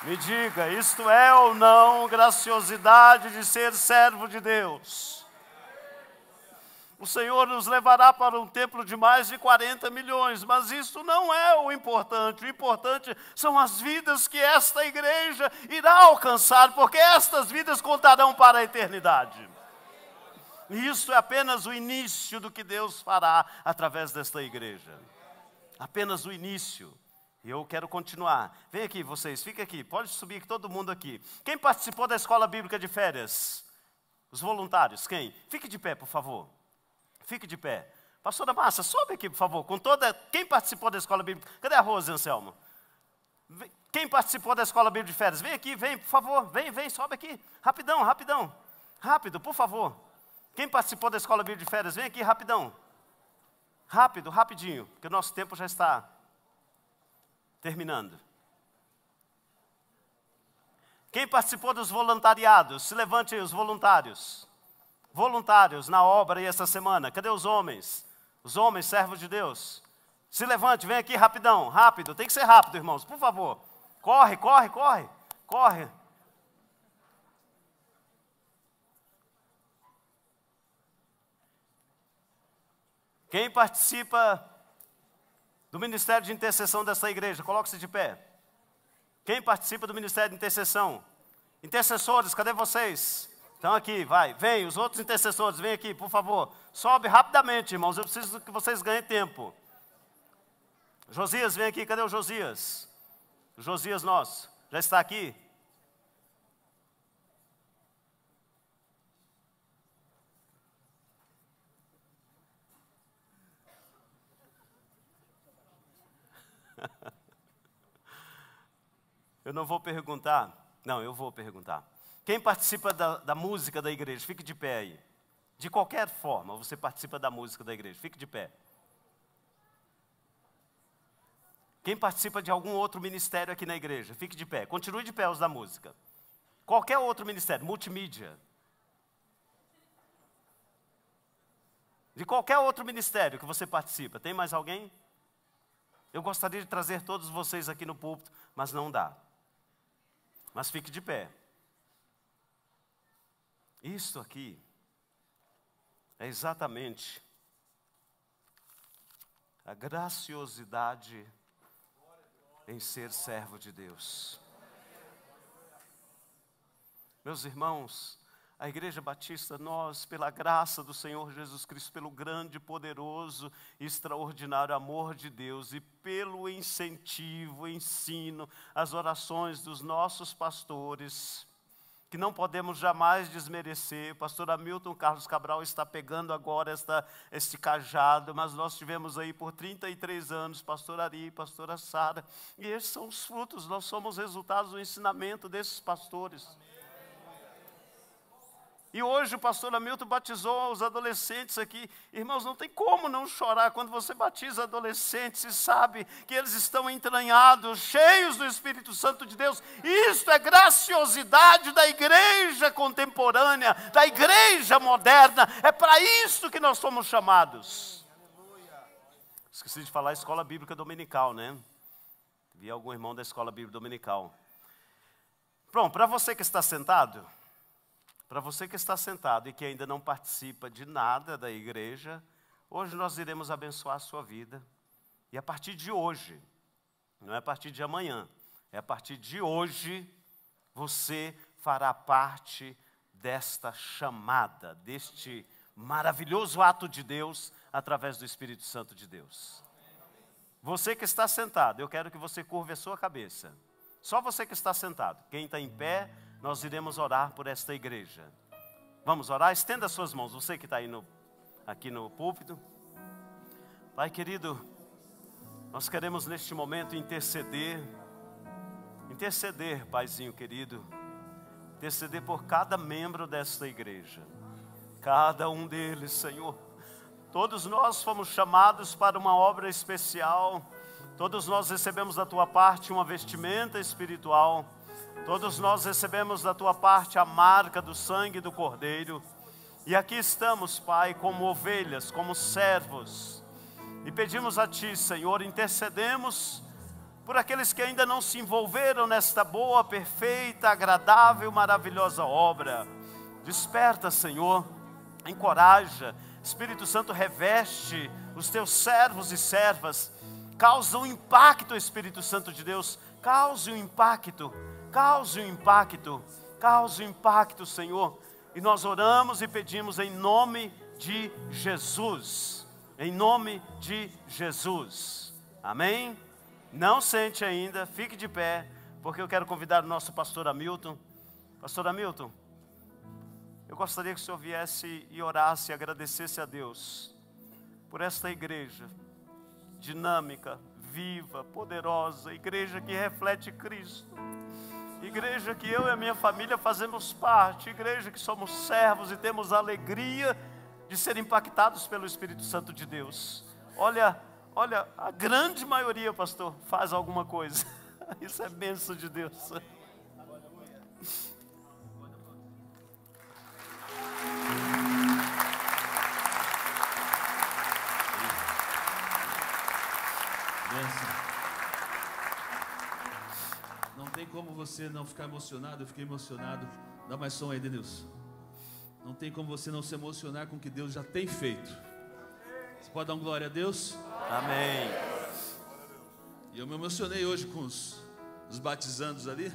A: Me diga, isto é ou não graciosidade de ser servo de Deus? O Senhor nos levará para um templo de mais de 40 milhões, mas isso não é o importante. O importante são as vidas que esta igreja irá alcançar, porque estas vidas contarão para a eternidade. E isso é apenas o início do que Deus fará através desta igreja. Apenas o início. E eu quero continuar. Vem aqui vocês, fica aqui, pode subir todo mundo aqui. Quem participou da escola bíblica de férias? Os voluntários, quem? Fique de pé, por favor. Fique de pé. Pastora Márcia, sobe aqui, por favor. Quem participou da escola bíblica? Cadê a Rose, Anselmo? Quem participou da escola bíblica de férias? Vem aqui, vem, por favor. Vem, sobe aqui. Rapidão. Rápido, por favor. Quem participou da escola bíblica de férias? Vem aqui, rapidão. Rapidinho, porque o nosso tempo já está terminando. Quem participou dos voluntariados? Se levante aí, os voluntários. Voluntários na obra aí essa semana. Cadê os homens? Os homens, servos de Deus. Se levante, vem aqui rapidão, rápido. Tem que ser rápido, irmãos, por favor. Corre. Quem participa do ministério de intercessão dessa igreja? Coloque-se de pé. Quem participa do ministério de intercessão? Intercessores, cadê vocês? Estão aqui, vai. Vem, os outros intercessores, vem aqui, por favor. Sobe rapidamente, irmãos, eu preciso que vocês ganhem tempo. Josias, vem aqui, cadê o Josias? O Josias nosso, já está aqui? Eu não vou perguntar. Não, eu vou perguntar. Quem participa da música da igreja? Fique de pé aí. De qualquer forma, você participa da música da igreja. Fique de pé. Quem participa de algum outro ministério aqui na igreja? Fique de pé. Continue de pé os da música. Qualquer outro ministério, multimídia. De qualquer outro ministério que você participa. Tem mais alguém? Eu gostaria de trazer todos vocês aqui no púlpito, mas não dá. Mas fique de pé. Isto aqui é exatamente a graciosidade em ser servo de Deus. Meus irmãos, a Igreja Batista, nós, pela graça do Senhor Jesus Cristo, pelo grande, poderoso e extraordinário amor de Deus e pelo incentivo, ensino, as orações dos nossos pastores, que não podemos jamais desmerecer. Pastor Hamilton Carlos Cabral está pegando agora este cajado, mas nós tivemos aí por 33 anos, pastor Ari, pastora Sara, e esses são os frutos, nós somos resultados do ensinamento desses pastores. E hoje o pastor Hamilton batizou os adolescentes aqui. Irmãos, não tem como não chorar quando você batiza adolescentes e sabe que eles estão entranhados, cheios do Espírito Santo de Deus. Isto é graciosidade da igreja contemporânea, da igreja moderna. É para isso que nós somos chamados. Esqueci de falar escola bíblica dominical, né? Vi algum irmão da escola bíblica dominical. Pronto, para você que está sentado... Para você que está sentado e que ainda não participa de nada da igreja, hoje nós iremos abençoar a sua vida. E a partir de hoje, não é a partir de amanhã, é a partir de hoje, você fará parte desta chamada, deste maravilhoso ato de Deus, através do Espírito Santo de Deus. Você que está sentado, eu quero que você curve a sua cabeça. Só você que está sentado. Quem está em pé, nós iremos orar por esta igreja. Vamos orar? Estenda as suas mãos, você que está aí aqui no púlpito. Pai querido, nós queremos neste momento interceder, Paizinho querido, interceder por cada membro desta igreja, cada um deles, Senhor. Todos nós fomos chamados para uma obra especial, todos nós recebemos da Tua parte uma vestimenta espiritual, todos nós recebemos da Tua parte a marca do sangue do Cordeiro. E aqui estamos, Pai, como ovelhas, como servos. E pedimos a Ti, Senhor, intercedemos por aqueles que ainda não se envolveram nesta boa, perfeita, agradável, maravilhosa obra. Desperta, Senhor, encoraja. Espírito Santo, reveste os Teus servos e servas. Causa um impacto, Espírito Santo de Deus. Cause um impacto. Cause um impacto, cause um impacto, Senhor. E nós oramos e pedimos em nome de Jesus. Em nome de Jesus. Amém? Não sente ainda, fique de pé, porque eu quero convidar o nosso pastor Hamilton. Pastor Hamilton, eu gostaria que o senhor viesse e orasse e agradecesse a Deus por esta igreja dinâmica, viva, poderosa, igreja que reflete Cristo, igreja que eu e a minha família fazemos parte, igreja que somos servos e temos a alegria de ser impactados pelo Espírito Santo de Deus. Olha, a grande maioria, pastor, faz alguma coisa. Isso é bênção de Deus.
C: Não tem como você não ficar emocionado. Eu fiquei emocionado. Dá mais som aí, Denilson. Não tem como você não se emocionar com o que Deus já tem feito. Você pode dar um glória a Deus?
A: Amém.
C: E eu me emocionei hoje com os batizandos ali.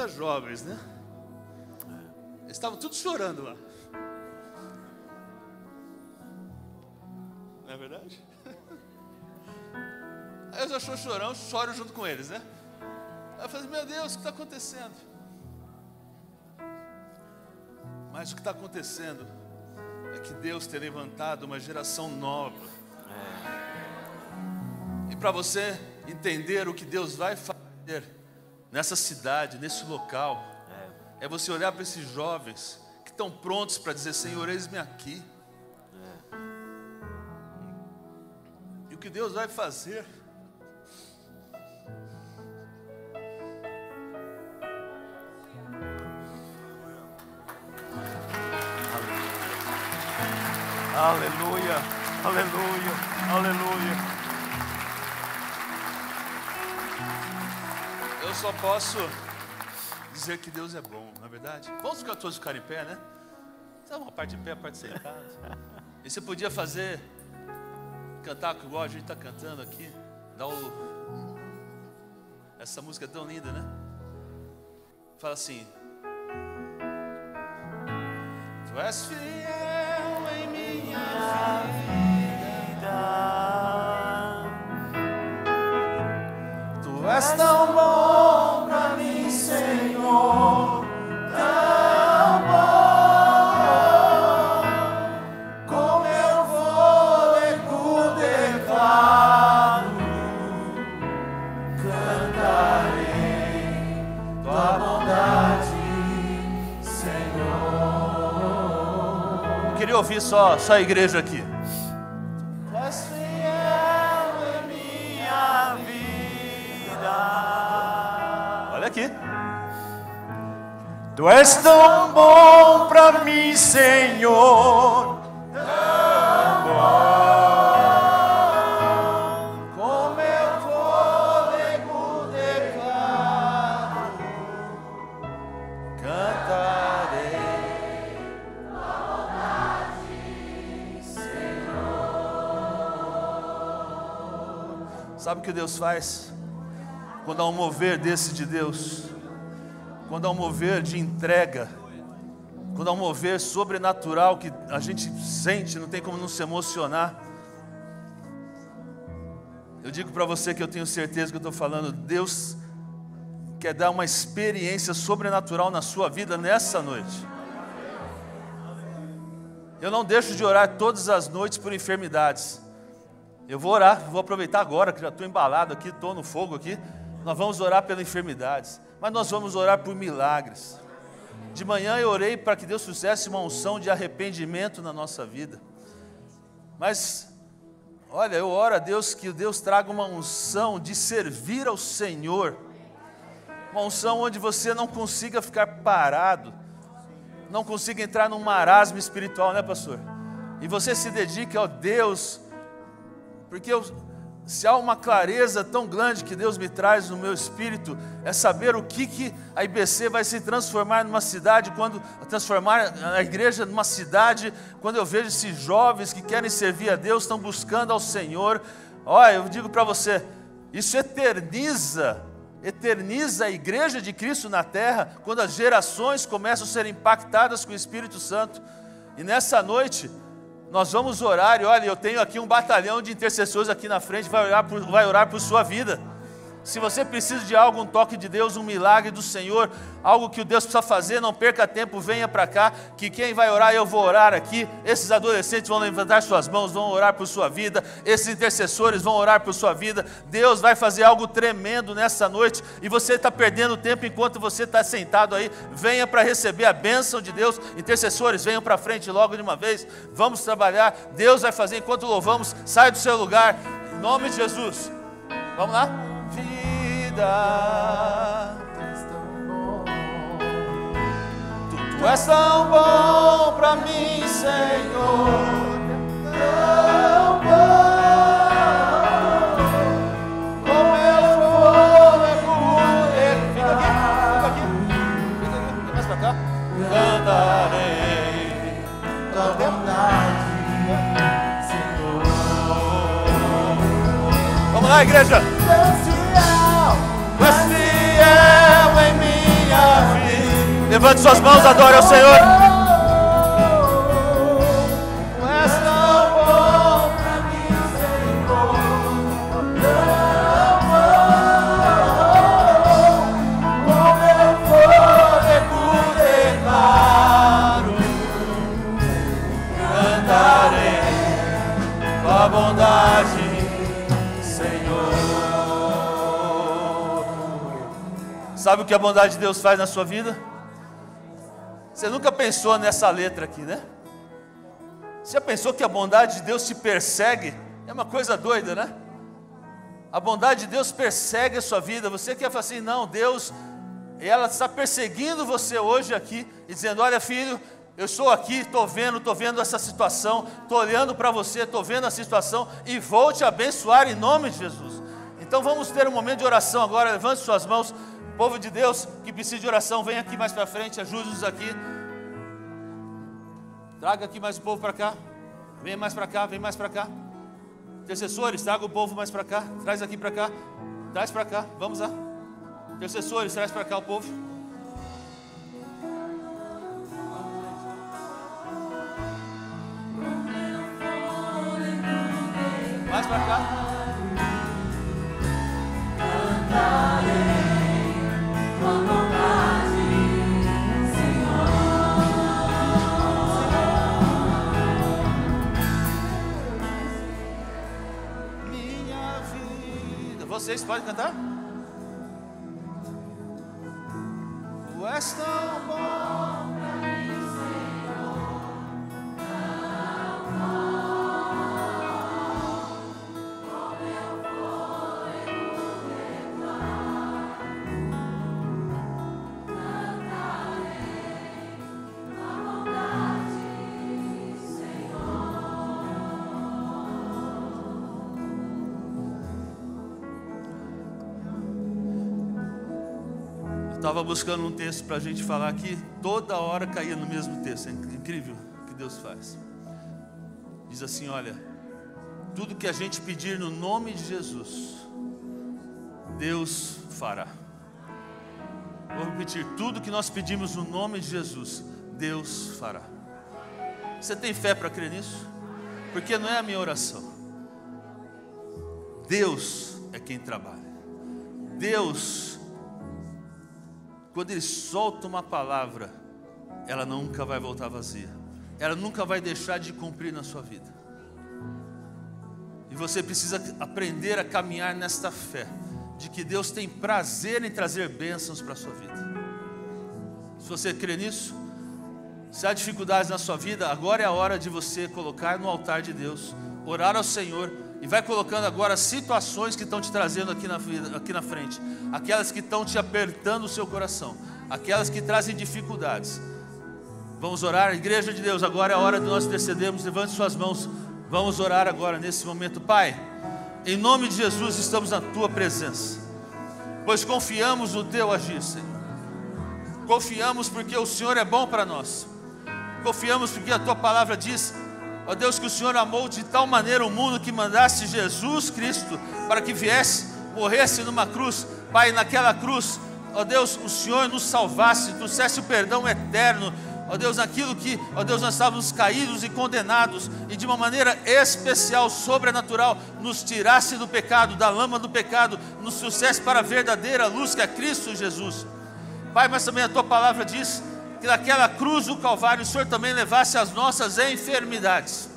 C: Jovens, né? Eles estavam todos chorando lá. Não é verdade? Aí eu já sou chorão, choro junto com eles, né? Aí eu falei, meu Deus, o que está acontecendo? Mas o que está acontecendo é que Deus tem levantado uma geração nova. E para você entender o que Deus vai fazer nessa cidade, nesse local, é você olhar para esses jovens que estão prontos para dizer, Senhor, eis-me aqui. E o que Deus vai fazer?
A: Aleluia, aleluia, aleluia.
C: Eu só posso dizer que Deus é bom, não é verdade? Vamos ficar todos ficar em pé, né? Então, uma parte em pé, a parte sentada. E você podia cantar igual a gente está cantando aqui. Essa música é tão linda, né? Fala assim: Tu és fiel em minha vida, Tu és tão bom pra mim, Senhor, tão bom, com meu fôlego declaro, cantarei tua bondade, Senhor. Eu queria ouvir só a igreja aqui. Tu és fiel em minha vida. Olha aqui.
D: Tu és tão bom pra mim, Senhor, tão bom,
C: com meu fôlego declaro, cantarei tua bondade, Senhor. Sabe o que Deus faz? Quando há um mover desse de Deus, quando há um mover de entrega, quando há um mover sobrenatural que a gente sente, não tem como não se emocionar. Eu digo para você que eu tenho certeza que eu estou falando, Deus quer dar uma experiência sobrenatural na sua vida nessa noite. Eu não deixo de orar todas as noites por enfermidades. Eu vou orar, vou aproveitar agora que já estou embalado aqui, estou no fogo aqui. Nós vamos orar pelas enfermidades, mas nós vamos orar por milagres. De manhã eu orei para que Deus fizesse uma unção de arrependimento na nossa vida. Mas, olha, eu oro a Deus que Deus traga uma unção de servir ao Senhor. Uma unção onde você não consiga ficar parado, não consiga entrar num marasmo espiritual, né, pastor? E você se dedique ao Deus, porque se há uma clareza tão grande que Deus me traz no meu espírito, é saber o que a IBC vai se transformar numa cidade, transformar a igreja numa cidade, quando eu vejo esses jovens que querem servir a Deus, estão buscando ao Senhor. Olha, eu digo para você, isso eterniza a igreja de Cristo na terra, quando as gerações começam a ser impactadas com o Espírito Santo. E nessa noite, nós vamos orar, e olha, eu tenho aqui um batalhão de intercessores aqui na frente, vai orar por sua vida. Se você precisa de algo, um toque de Deus, um milagre do Senhor, algo que o Deus precisa fazer, não perca tempo, venha para cá, que quem vai orar, eu vou orar aqui. Esses adolescentes vão levantar suas mãos, vão orar por sua vida, esses intercessores vão orar por sua vida. Deus vai fazer algo tremendo nessa noite, e você está perdendo tempo enquanto você está sentado aí. Venha para receber a bênção de Deus. Intercessores, venham para frente logo de uma vez, vamos trabalhar. Deus vai fazer enquanto louvamos. Sai do seu lugar, em nome de Jesus. Vamos lá?
D: Tu és tão bom pra mim, Senhor, tão bom, com meu fôlego. Fica aqui, mais pra cá. Cantarei tua bondade, Senhor.
C: Vamos lá, igreja.
D: Tu és fiel em minha vida.
C: Levante suas mãos, adore ao Senhor.
D: Tu és tão bom pra mim, Senhor, tão bom, com meu fôlego declaro, cantarei tua bondade, Senhor.
C: Sabe o que a bondade de Deus faz na sua vida? Você nunca pensou nessa letra aqui, né? Você já pensou que a bondade de Deus te persegue? É uma coisa doida, né? A bondade de Deus persegue a sua vida. Você quer falar assim, não, Deus, ela está perseguindo você hoje aqui, e dizendo, olha filho, eu estou aqui, estou vendo essa situação, estou olhando para você, estou vendo a situação, e vou te abençoar em nome de Jesus. Então vamos ter um momento de oração agora. Levante suas mãos. Povo de Deus que precisa de oração, vem aqui mais para frente, ajude-nos aqui. Traga aqui mais o povo para cá. Vem mais para cá, vem mais para cá. Intercessores, traga o povo mais para cá. Traz aqui para cá. Traz para cá, vamos lá. Intercessores, traz para cá o povo. Mais para cá. Vocês podem cantar? Tu és tão bom pra mim, Senhor, tão bom, com meu fôlego declaro, cantarei a bondade, Senhor. Estava buscando um texto para a gente falar aqui, toda hora caía no mesmo texto. É incrível o que Deus faz. Diz assim, olha, tudo que a gente pedir no nome de Jesus, Deus fará. Vou repetir, tudo que nós pedimos no nome de Jesus, Deus fará. Você tem fé para crer nisso? Porque não é a minha oração. Deus é quem trabalha. Deus, quando Ele solta uma palavra, ela nunca vai voltar vazia. Ela nunca vai deixar de cumprir na sua vida. E você precisa aprender a caminhar nesta fé, de que Deus tem prazer em trazer bênçãos para a sua vida. Se você crê nisso, se há dificuldades na sua vida, agora é a hora de você colocar no altar de Deus, orar ao Senhor, e vai colocando agora situações que estão te trazendo aqui na frente, aquelas que estão te apertando o seu coração, aquelas que trazem dificuldades. Vamos orar, igreja de Deus, agora é a hora de nós intercedermos. Levante suas mãos, vamos orar agora nesse momento. Pai, Em nome de Jesus estamos na Tua presença, pois confiamos no Teu agir, Senhor. Confiamos porque o Senhor é bom para nós. Confiamos porque a Tua palavra diz, ó Deus, que o Senhor amou de tal maneira o mundo que mandaste Jesus Cristo para que viesse, morresse numa cruz. Pai, naquela cruz, ó Deus, o Senhor nos salvasse, trouxesse o perdão eterno, ó Deus, naquilo que, ó Deus, nós estávamos caídos e condenados, e de uma maneira especial, sobrenatural, nos tirasse do pecado, da lama do pecado, nos trouxesse para a verdadeira luz que é Cristo Jesus. Pai, mas também a Tua palavra diz que naquela cruz do Calvário o Senhor também levasse as nossas enfermidades.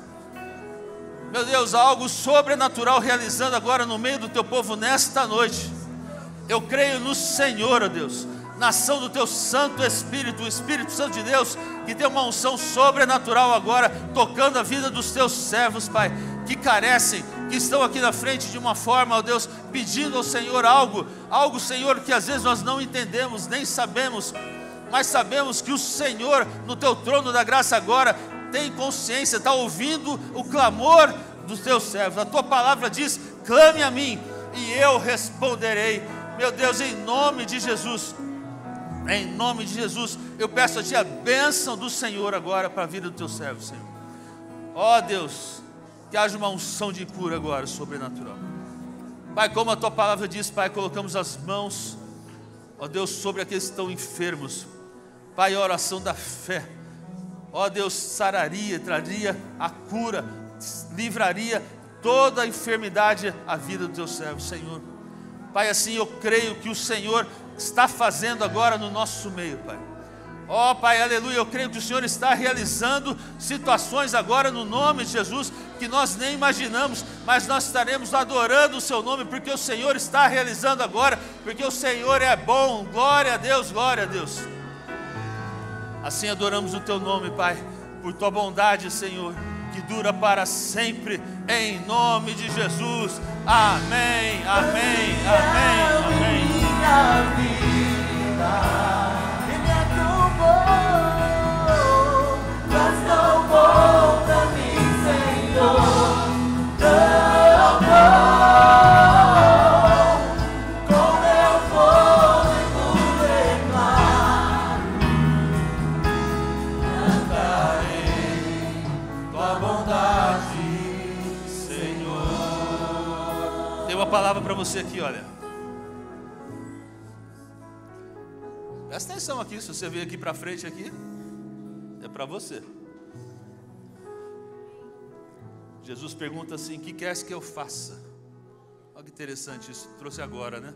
C: Meu Deus, há algo sobrenatural realizando agora no meio do Teu povo nesta noite. Eu creio no Senhor, ó Deus, na ação do Teu Santo Espírito, o Espírito Santo de Deus, que tem uma unção sobrenatural agora, tocando a vida dos Teus servos, Pai, que carecem, que estão aqui na frente de uma forma, ó Deus, pedindo ao Senhor algo, Senhor, que às vezes nós não entendemos, nem sabemos, mas sabemos que o Senhor, no Teu trono da graça agora, tem consciência, está ouvindo o clamor dos Teus servos. A Tua palavra diz, clame a mim, e eu responderei. Meu Deus, em nome de Jesus, eu peço a Ti a bênção do Senhor agora para a vida do Teu servo, Senhor. Ó Deus, que haja uma unção de cura agora, sobrenatural. Pai, como a Tua palavra diz, Pai, colocamos as mãos, ó Deus, sobre aqueles que estão enfermos. Pai, a oração da fé, ó Deus, sararia, traria a cura, livraria toda a enfermidade à vida do Teu servo, Senhor. Pai, assim eu creio que o Senhor está fazendo agora no nosso meio, Pai. Ó Pai, aleluia, eu creio que o Senhor está realizando situações agora no nome de Jesus, que nós nem imaginamos, mas nós estaremos adorando o Seu nome, porque o Senhor está realizando agora, porque o Senhor é bom. Glória a Deus, glória a Deus. Assim adoramos o Teu nome, Pai, por Tua bondade, Senhor, que dura para sempre, em nome de Jesus. Amém, amém, amém, amém.
D: Minha vida, Ele é tão bom, mas tão bom pra mim, Senhor, tão bom, com meu fôlego declaro, cantarei Tua bondade, Senhor.
C: Tem uma palavra para você aqui, olha. Presta atenção aqui, se você veio aqui para frente aqui, é para você. Jesus pergunta assim, o que queres que eu faça? Olha que interessante isso, trouxe agora, né?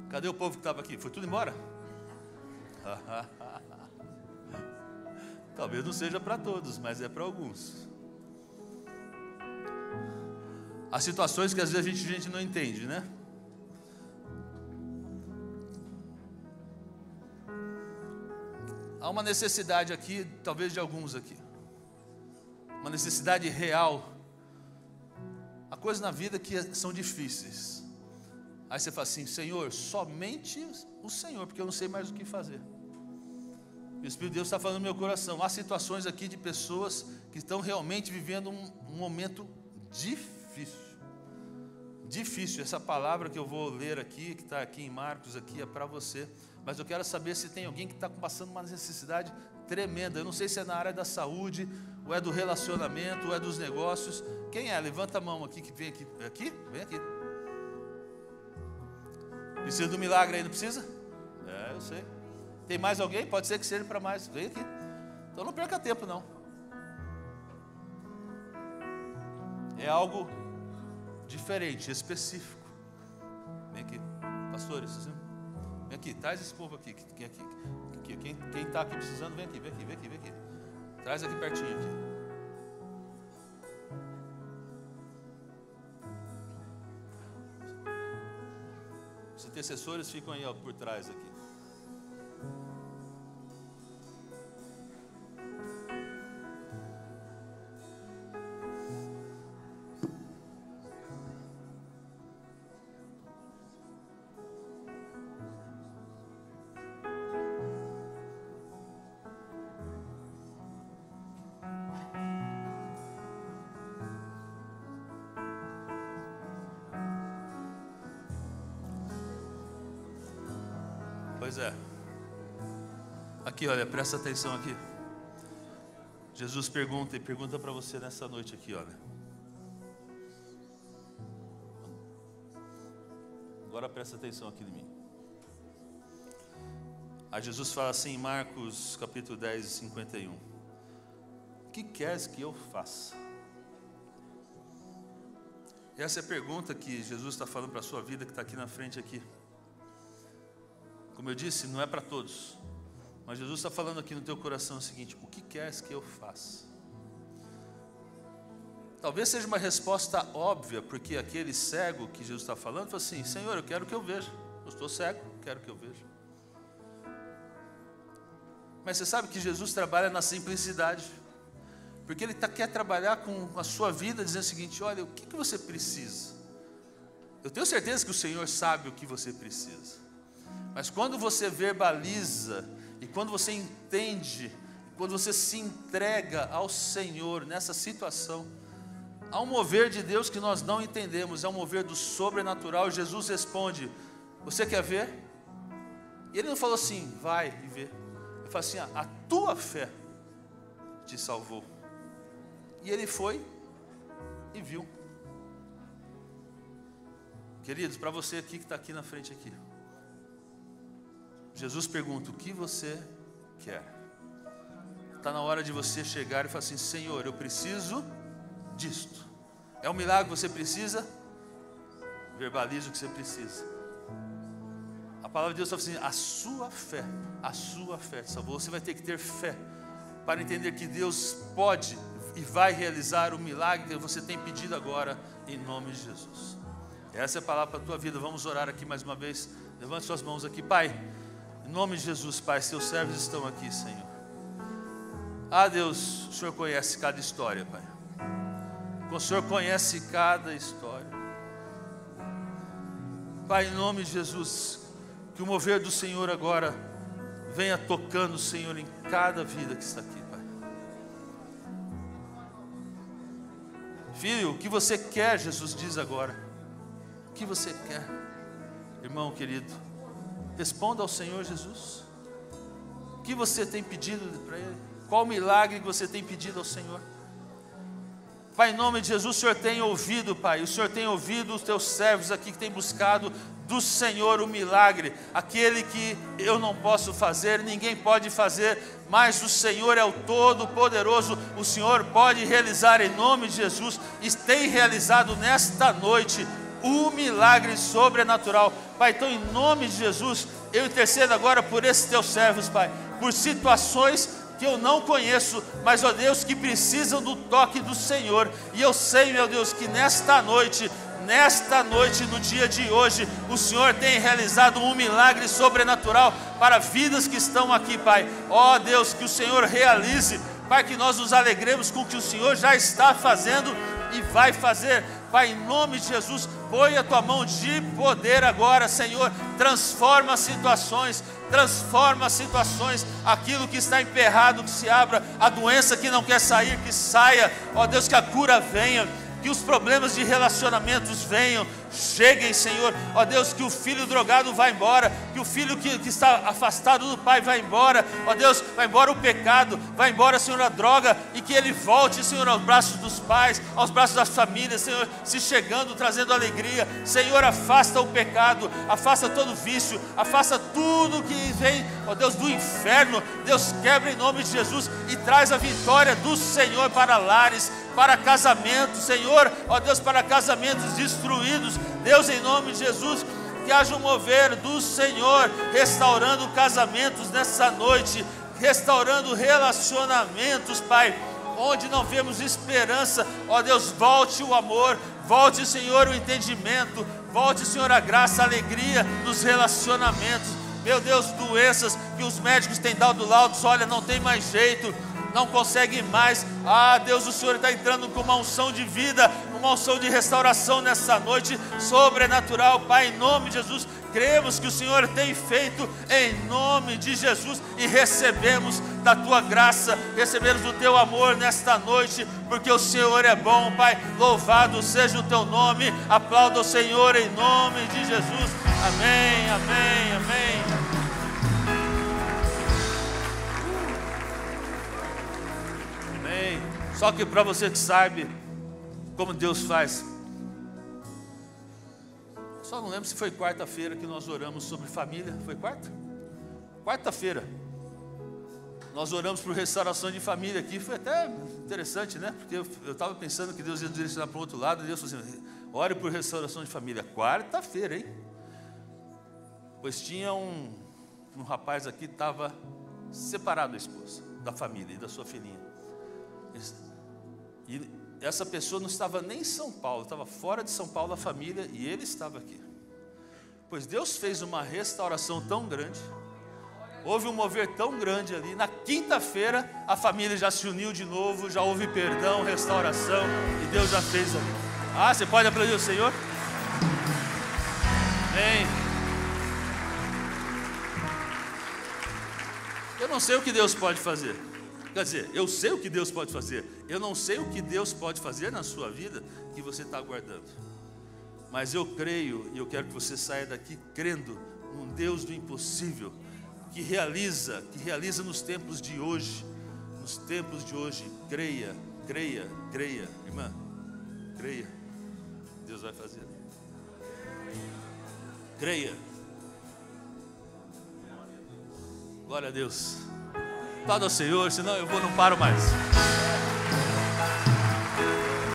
C: Cadê o povo que estava aqui? Foi tudo embora? Talvez não seja para todos, mas é para alguns. Há situações que às vezes a gente não entende, né? Há uma necessidade aqui, talvez de alguns aqui, uma necessidade real. Há coisas na vida que são difíceis. Aí você fala assim, Senhor, somente o Senhor, porque eu não sei mais o que fazer. O Espírito de Deus está falando no meu coração. Há situações aqui de pessoas que estão realmente vivendo um momento difícil. Difícil, essa palavra que eu vou ler aqui, que está aqui em Marcos, aqui é para você. Mas eu quero saber se tem alguém que está passando uma necessidade tremenda. Eu não sei se é na área da saúde, ou é do relacionamento, ou é dos negócios. Quem é? Levanta a mão aqui, que vem aqui. Aqui? Vem aqui. Precisa do milagre aí, não precisa? É, eu sei. Tem mais alguém? Pode ser que seja para mais. Vem aqui. Então não perca tempo, não. É algo diferente, específico. Vem aqui. Pastores, assim. Vem aqui, traz esse povo aqui. Quem está aqui precisando, vem aqui. Traz aqui pertinho aqui. Os intercessores ficam aí, ó, por trás aqui. Pois é. Aqui, olha, presta atenção aqui. Jesus pergunta e pergunta para você nessa noite aqui, olha. Agora presta atenção aqui em mim. Aí Jesus fala assim em Marcos capítulo 10, 51. O que queres que eu faça? Essa é a pergunta que Jesus está falando para a sua vida, que está aqui na frente aqui. Como eu disse, não é para todos. Mas Jesus está falando aqui no teu coração o seguinte: o que queres que eu faça? Talvez seja uma resposta óbvia, porque aquele cego que Jesus está falando, falou assim: Senhor, eu quero que eu veja. Eu estou cego, quero que eu veja. Mas você sabe que Jesus trabalha na simplicidade, porque Ele quer trabalhar com a sua vida, dizendo o seguinte: olha, o que você precisa? Eu tenho certeza que o Senhor sabe o que você precisa, mas quando você verbaliza, e quando você entende, quando você se entrega ao Senhor nessa situação, há um mover de Deus que nós não entendemos, é um mover do sobrenatural. E Jesus responde: você quer ver? E Ele não falou assim, vai e vê. Ele falou assim: a tua fé te salvou. E ele foi e viu. Queridos, para você aqui que está aqui na frente aqui, Jesus pergunta: o que você quer? Está na hora de você chegar e falar assim: Senhor, eu preciso disto. É um milagre que você precisa? Verbalize o que você precisa. A palavra de Deus fala assim: a sua fé te salvou. Você vai ter que ter fé para entender que Deus pode e vai realizar o milagre que você tem pedido agora, em nome de Jesus. Essa é a palavra para a tua vida. Vamos orar aqui mais uma vez. Levante suas mãos aqui. Pai, em nome de Jesus, Pai, seus servos estão aqui, Senhor. Ah, Deus, o Senhor conhece cada história, Pai. O Senhor conhece cada história. Pai, em nome de Jesus, que o mover do Senhor agora venha tocando, Senhor, em cada vida que está aqui, Pai. Filho, o que você quer, Jesus diz agora. O que você quer? Irmão querido, responda ao Senhor Jesus. O que você tem pedido para Ele? Qual milagre que você tem pedido ao Senhor? Pai, em nome de Jesus, o Senhor tem ouvido, Pai. O Senhor tem ouvido os teus servos aqui que têm buscado do Senhor o milagre. Aquele que eu não posso fazer, ninguém pode fazer, mas o Senhor é o Todo-Poderoso. O Senhor pode realizar em nome de Jesus. E tem realizado nesta noite o milagre sobrenatural. Pai, então em nome de Jesus, eu intercedo agora por esses teus servos, Pai, por situações que eu não conheço, mas, ó Deus, que precisam do toque do Senhor. E eu sei, meu Deus, que nesta noite, no dia de hoje, o Senhor tem realizado um milagre sobrenatural para vidas que estão aqui, Pai. Ó Deus, que o Senhor realize, Pai, que nós nos alegremos com o que o Senhor já está fazendo e vai fazer. Pai, em nome de Jesus, põe a tua mão de poder agora, Senhor. Transforma situações, aquilo que está emperrado, que se abra, a doença que não quer sair, que saia. Ó Deus, que a cura venha, que os problemas de relacionamentos venham, cheguem, Senhor. Ó Deus, que o filho drogado vá embora, que o filho que está afastado do pai vá embora. Ó Deus, vai embora o pecado, vai embora, Senhor, a droga, e que ele volte, Senhor, aos braços dos pais, aos braços das famílias, Senhor, se chegando, trazendo alegria. Senhor, afasta o pecado, afasta todo vício, afasta tudo que vem, ó Deus, do inferno. Deus, quebra em nome de Jesus e traz a vitória do Senhor para lares, para casamentos, Senhor, ó Deus, para casamentos destruídos. Deus, em nome de Jesus, que haja um mover do Senhor, restaurando casamentos nessa noite, restaurando relacionamentos, Pai, onde não vemos esperança. Ó Deus, volte o amor, volte, Senhor, o entendimento, volte, Senhor, a graça, a alegria nos relacionamentos. Meu Deus, doenças que os médicos têm dado laudos, olha, não tem mais jeito, não consegue mais. Ah, Deus, o Senhor está entrando com uma unção de vida, uma unção de restauração nessa noite sobrenatural, Pai, em nome de Jesus. Cremos que o Senhor tem feito em nome de Jesus e recebemos da tua graça, recebemos do teu amor nesta noite, porque o Senhor é bom, Pai. Louvado seja o teu nome. Aplauda o Senhor em nome de Jesus. Amém, amém, amém. Só que para você que sabe como Deus faz, só não lembro se foi quarta-feira que nós oramos sobre família. Foi quarta? Quarta-feira. Nós oramos por restauração de família aqui. Foi até interessante, né? Porque eu estava pensando que Deus ia direcionar para o outro lado. E Deus falou assim: ore por restauração de família. Quarta-feira, hein? Pois tinha um rapaz aqui que estava separado da esposa, da família e da sua filhinha. E essa pessoa não estava nem em São Paulo, estava fora de São Paulo a família, e ele estava aqui. Pois Deus fez uma restauração tão grande, houve um mover tão grande ali. Na quinta-feira a família já se uniu de novo, já houve perdão, restauração, e Deus já fez ali. Ah, você pode aplaudir o Senhor? Amém. Eu não sei o que Deus pode fazer. Quer dizer, eu sei o que Deus pode fazer. Eu não sei o que Deus pode fazer na sua vida que você está aguardando. Mas eu creio, e eu quero que você saia daqui crendo num Deus do impossível, que realiza nos tempos de hoje. Nos tempos de hoje, creia, irmã, creia. Deus vai fazer. Creia. Glória a Deus. Aplauda ao Senhor, senão eu não paro mais.